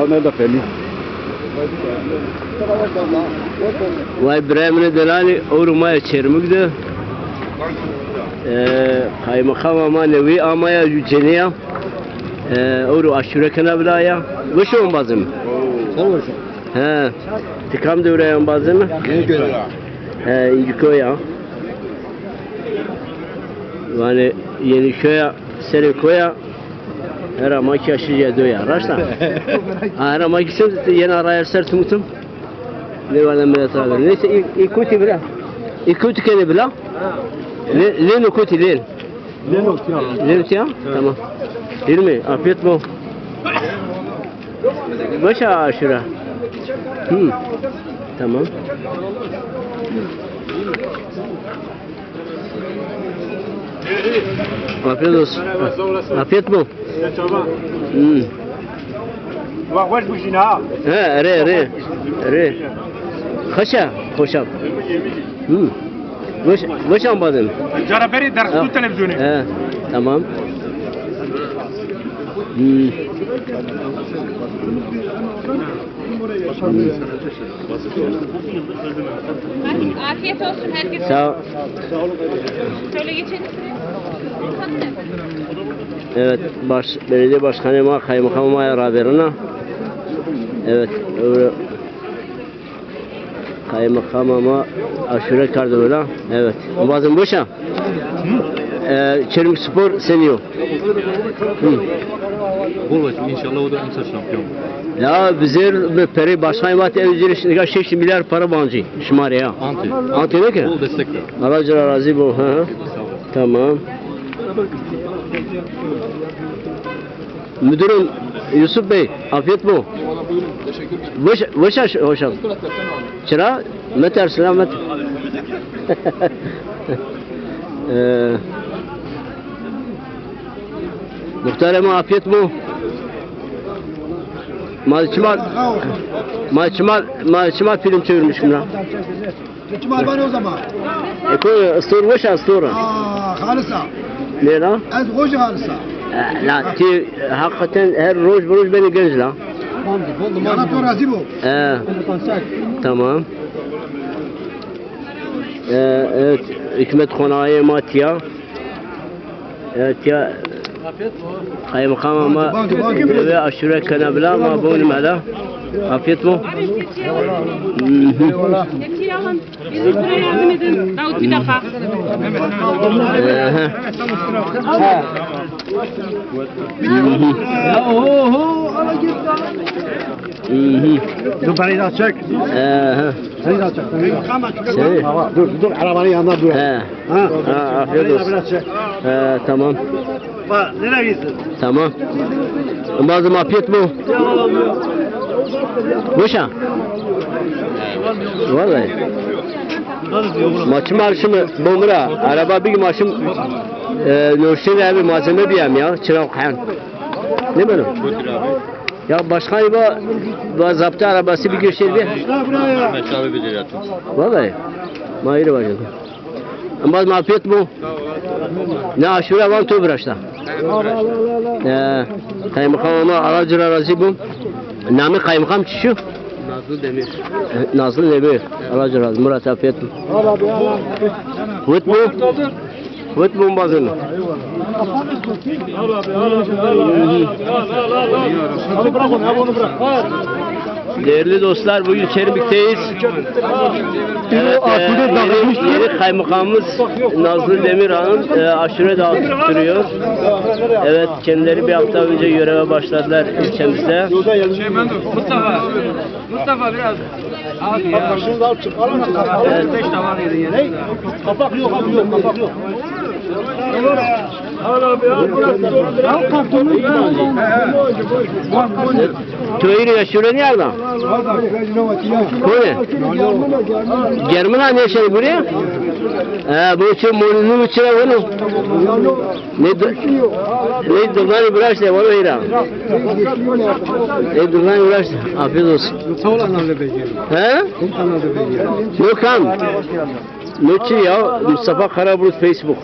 nerede Feli? Vay İbrahim'in delali Avrupa'ya çermikti. Kaymakam ama nevi amaya yüceniya. Avru aşure kanablaya. Vışım bazım. Sen varsın. He. Tikam devreyen bazım. Yeni köy. He, İnci koya. Yani yeni köye, seri koya. Her ama ki aşıya doya. Raşta. Her ama ki sen yeni araya sertim utum. Ne var lan meyatlar. Neyse ikuti bila. İkuti kene bila. Len ikuti len. Len ya. Tamam. Değil mi? Afiyet bol. Başa aşura. Tamam. Afiyet olsun. Afiyet bol. واش بوجينا He, re. Hoşa. Hoşam badem. جربري درس التلفزيوني He, tamam. Afiyet olsun herkese. Sağ ol. Şöyle geçelim. Evet, belediye başkanıma, kaymakamıma beraberine. Evet, öyle. Kaymakamıma aşure kardırıyorlar. Evet. Bazen boşa. Çelik Spor seniyor. Bulacak inşallah o da emsal şampiyon. Ya bizler peri başkanıma tevzir 80 milyar para bancı. Şımariye. Anti ne ki? Bol destekler. Aracılar razı bu. Tamam. Müdürüm Yusuf Bey, afiyet bu. Hoşam. Çıra, meter selamet. Muhtereme afiyet bu. Malçımal film çevirmişim lan. Çeçmal bana o zaman. Koy, stor boşa, stora. Halisa. Ne lan? Az hoş halisa. La, ti hakikaten her roz beni genç lan. Yana to razı bu. Tamam. Evet, hükümet konağı Matya. Evet ya. Kaymakam ama ve aşure kanabla ama bu ne mala? Afiyet mu? Tepsiyi alın. Bizim buraya yardım edin. Davut bir defa. Dur beni de çek. Seni de çek. Dur arabanın yanında dur. Afiyet olsun. Tamam. Nereye gidiyorsun? Tamam. Bazı afiyet mu? Boşa. Vallahi. Maçım marşımı bomra. Araba bir maçım Nurşin abi malzeme biyem ya. Çırak han. Ne benim? Ya başka bu zaptı arabası bir gösterdi. Meşabe bilir yatın. Vallahi. Mahir var canım. Ama mafiyet bu. Ne aşure var töbraşta. Kaymakamıma aracılar razı bu. Namı kaymakam çişi. Nazlı Demir. Aracılar razı. Murat afiyet bu. Hut bu. Hut bu bazını. Değerli dostlar, bugün Çermik'teyiz. Yeni kaymakamımız Nazlı Demir Hanım aşure dağıtıp duruyor. Evet, kendileri bir hafta önce göreve başladılar ilçemizde. Mustafa biraz. Şunu alıp çık. Alın çık. Evet. 5 tava verin. Kapak yok. Kapak yok. Töyri yaşıyor nerede? Kone? Germana ne şey buraya? Bu için molunun içine bunu. Ne durdan bıraksa bunu hira. Ne durdan bıraksa. Afiyet olsun. Sağ ol anamda beceri. He? Anamda beceri. Yok kan. Nöçü ya Mustafa Karabulut Facebook,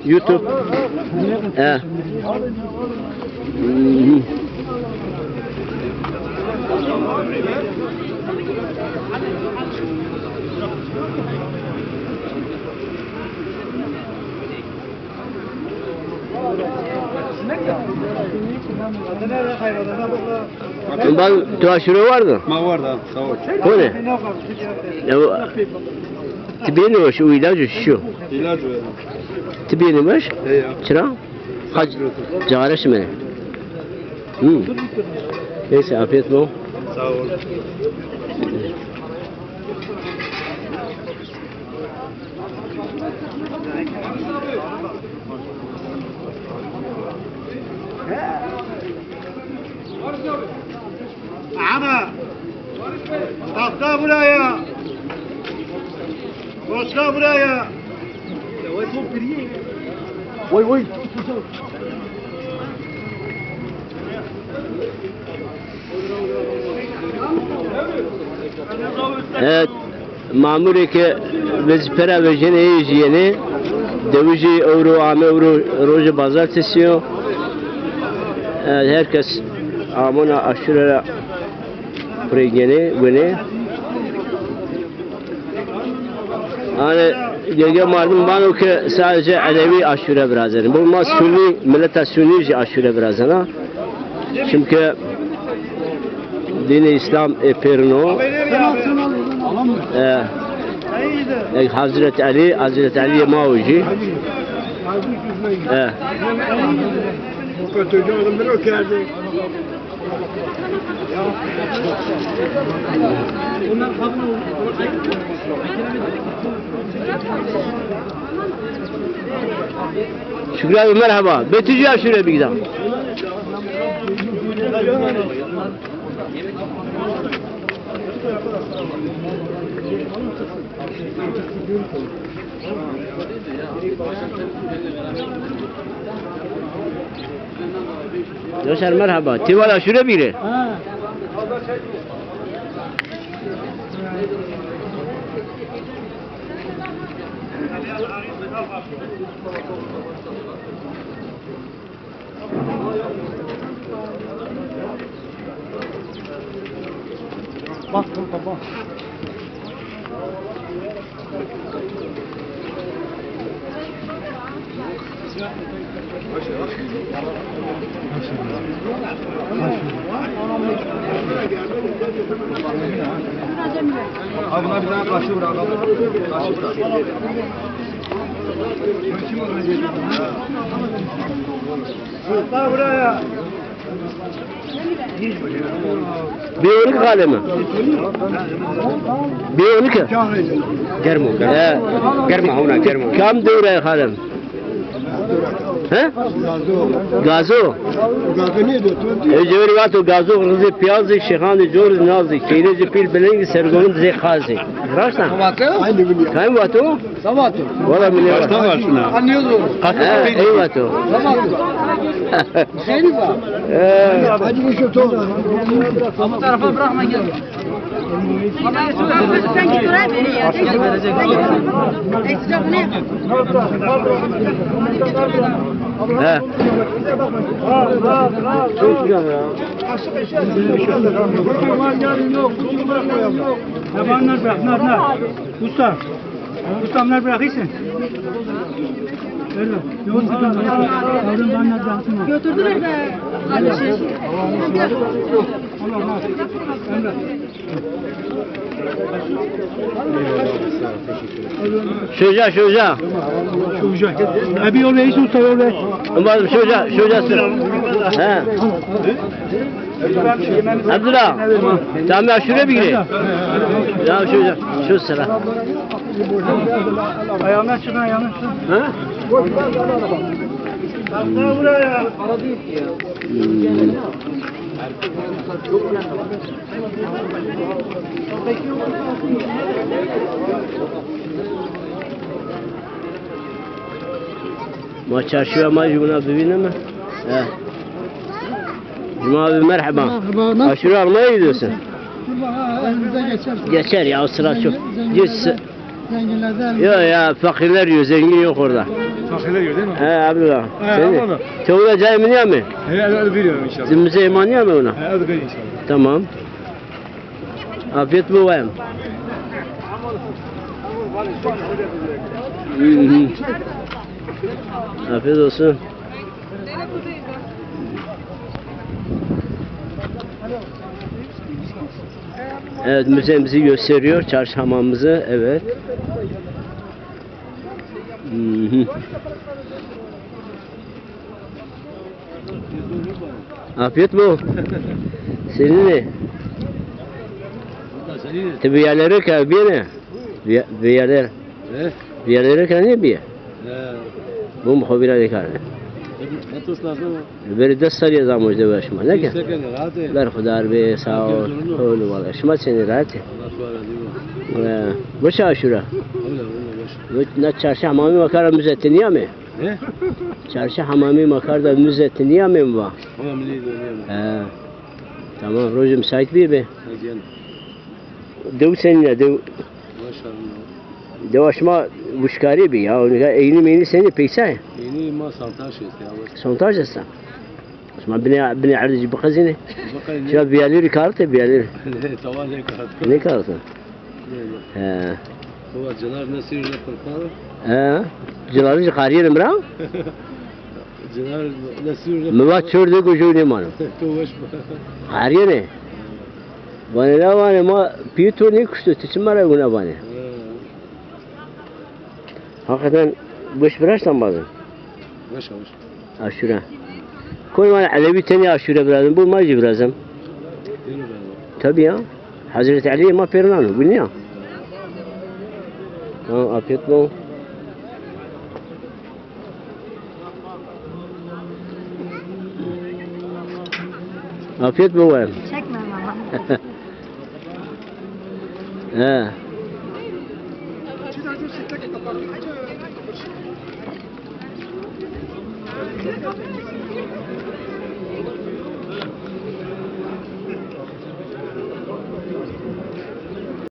YouTube. He. Ben tuaşırı vardı. Ma var da sağ ol. O ne? Ya tibiyeni var şu ilacı şu. İlaç ver. Tibiyeni var. Çıra. Hac. Cağreş mi? Neyse afiyet bol. Sağ ol. Ama tahta buraya. Boşla buraya. Oy oy. Evet. Mamure ki vazifera ve jeneyi jiyeni devuji euro ame euro roje bazar tesiyor. Herkes amona aşırı pregeni gene. Yani gege mardum bana ki sadece Alevi aşure birazdan. Bu mas Sünni millete Sünnici aşure birazdan. Çünkü dini İslam eperno. Hazreti Ali mauji. Bu kötücü oğlum bir ökerdi. Şükrü abi merhaba. Betücü aşure bir gidelim. Yaşar merhaba. Tival aşure biri. Bak bak. Abi buna bir tane kaşı bırak. Kaşı bırak. Tahta buraya. Bir 12 kale mi? Bir 12. Germo. Germo ona germo. Kam devre kalem? He? Gazo. Gazı ne diyor? Eceveri vato gazo rızı piyazı şehanı jor nazı keyneci pil belengi sergonun ze khazi. Raştan. Aynı gün ya. Kaym vato? Sabato. Valla mine Kaçtan vato. var şuna? Anlıyoruz onu. Ey vato. Sabato. Şeyiniz var. Hadi bu şu toz. Bu tarafa bırakma gel. Sen git oraya beni ya. Ekstra bu ne? He. Çok güzel ya. Yabanlar bırak, nar. Usta. Ustamlar bırakırsın. Öyle. Yoğun tutan. Yavrum banlar bıraksın. Götürdüler de. Allah. Emre. Şöyle. Şuca. Abi yol reis usta yol reis. Umarım şöyle sür. He. Abdullah. Tamam ya şuraya bir gireyim. Ya şöyle. Şu sıra. Ayağına çıkın. Ha? ما çarşıya ma Cuma bibine mi? He. Cuma abi merhaba. Merhaba, Aşure almaya gidiyorsun. Dur bak önümüze geçer. Geçer ya o sıra çok. Git. Zenginlerden. Yok ya fakirler yiyor zengin yok orada. Fakirler yiyor değil mi? He Abdullah. He, Seni. Abdullah. Tavuğa cayımını ya mı? He hadi veriyorum inşallah. Zimize iman ya mı ona? He hadi ver inşallah. Tamam. Afiyet bu bayım. Afiyet olsun. Evet müzemizi gösteriyor. Çarşı hamamımızı. Evet. Hı hı. Afiyet bu. Senin ne? Te vialere ka viene. Vialere. Vialere ka ne biye? Bu muhabira dekar. بری دست سالی از آموزه باش ما نکه بر خدا به ساو اول والا شما چنین راحتی باشه آشورا نه چارشه حمامی مکار müzettiniyya mi? Ne? Çarşı hamami makarda müzettiniyya mi var? He. Tamam rozu müsait bir be. Dev seninle dev. Devaşma buşkari bir ya. Eyni meyni seni peysa. Yeni ma santaş ya. Sontaj essa. اسمع بني عرض بخزينه شو بياليري كارت بياليري Tavan ne kadar? ne كارت ها هو جنار نسير لك ها جلالي قاريه المرا جنار نسير لك ما تشوردي كوجوني مانو توش قاريه ne bana la bana ma piyto ne kuştu tiçmara buna bana hakikaten boş bıraksan bazen Baş baş. aşure koy bana Alevi tane aşure birazdan bu macı birazdan tabii ya Hazreti Ali ma perlano biliyor tamam afiyet olsun afiyet bol Çekme baba. he